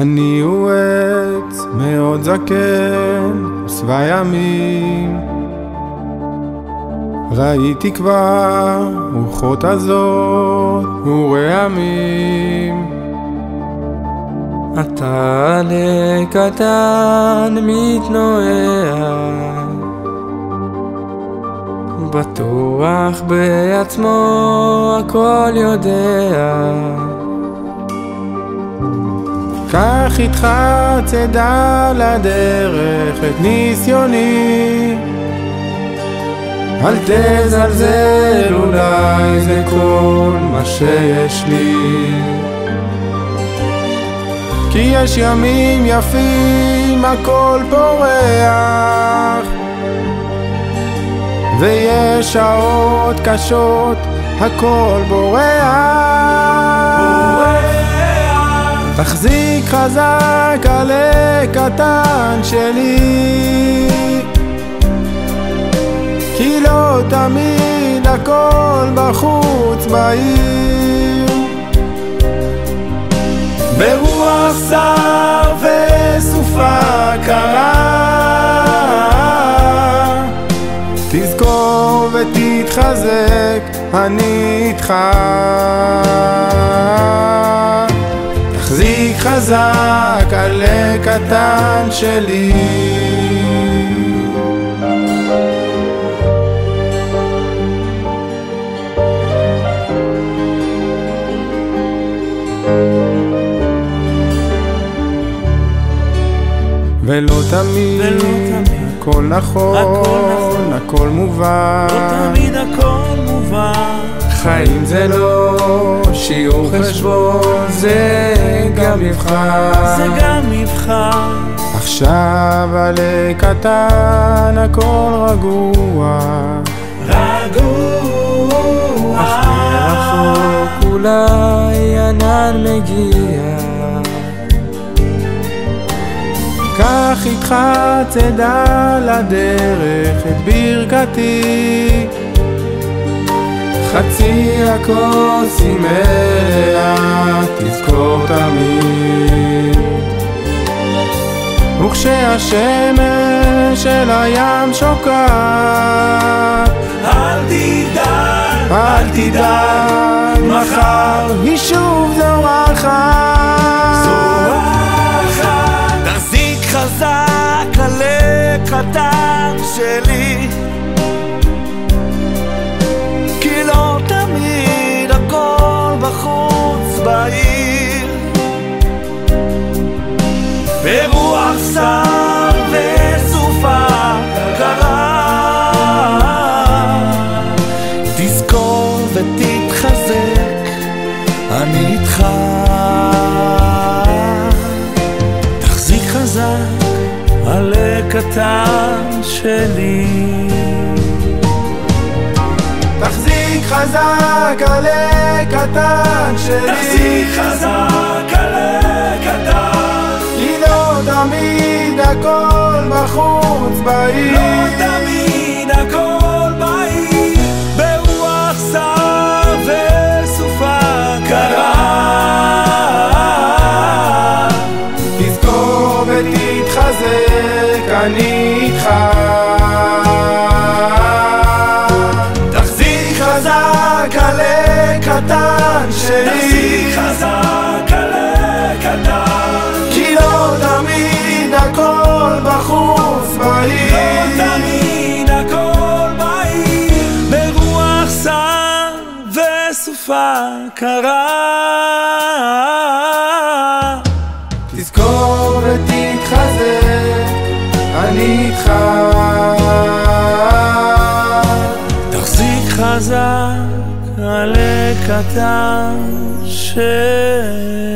אני הוא עץ מאוד זקן, שבע ימים. ראיתי כבר רוחות הזאת ורעמים. אתה לקטן מתנועע, בטוח בעצמו הכל יודע. קח איתך צדה לדרך את ניסיוני, אל תזלזל, אולי זה כל מה שיש לי. כי יש ימים יפים הכל פורח, ויש שעות קשות הכל בורח. תחזיק חזק על הקטן שלי, כי לא תמיד הכל בחוץ בעיר. ברוח שר וסופה קרה, תזכור ותתחזק, אני איתך. תחזיק חזק על הקטן שלי. ולא תמיד הכל נכון, הכל מובן. לא תמיד הכל מובן. חיים זה לא שיעור חשבון, זה גם מבחן. זה גם מבחן. עכשיו על קטן הכל רגוע, רגוע. אך מרחוק אולי ענן מגיע. קח איתך צדה לדרך את ברכתי, חצי הכוס היא מלאה, תזכור תמיד. וכשהשמש אל הים שוקעת, אל תדאג, אל תדאג, מחר היא שוב זורחת. תחזיק חזק על הקטן שלי, כי לא תמיד הכל בחוץ בעיר. ברוח שר וסופה קרה, תזכור ותתחזק, אני איתך. תחזיק חזק על הקטן שלי. תחזיק חזק על הקטן שלי. תחזיק חזק על הקטן, כי לא תמיד הכל בחוץ בעיר. לא תמיד הכל בעיר. ברוח שר וסופה קרה, תזכור ותתחזק, אני איתך. תחזיק חזק על הקטן שלי. תחזיק חזק על הקטן, כי לא תמיד הכל בחוץ בעיר. לא תמיד הכל בעיר. ברוח שר וסופה קרה, תזכור ותתחזק, אני איתך. תחזיק חזק על הקטן שלי.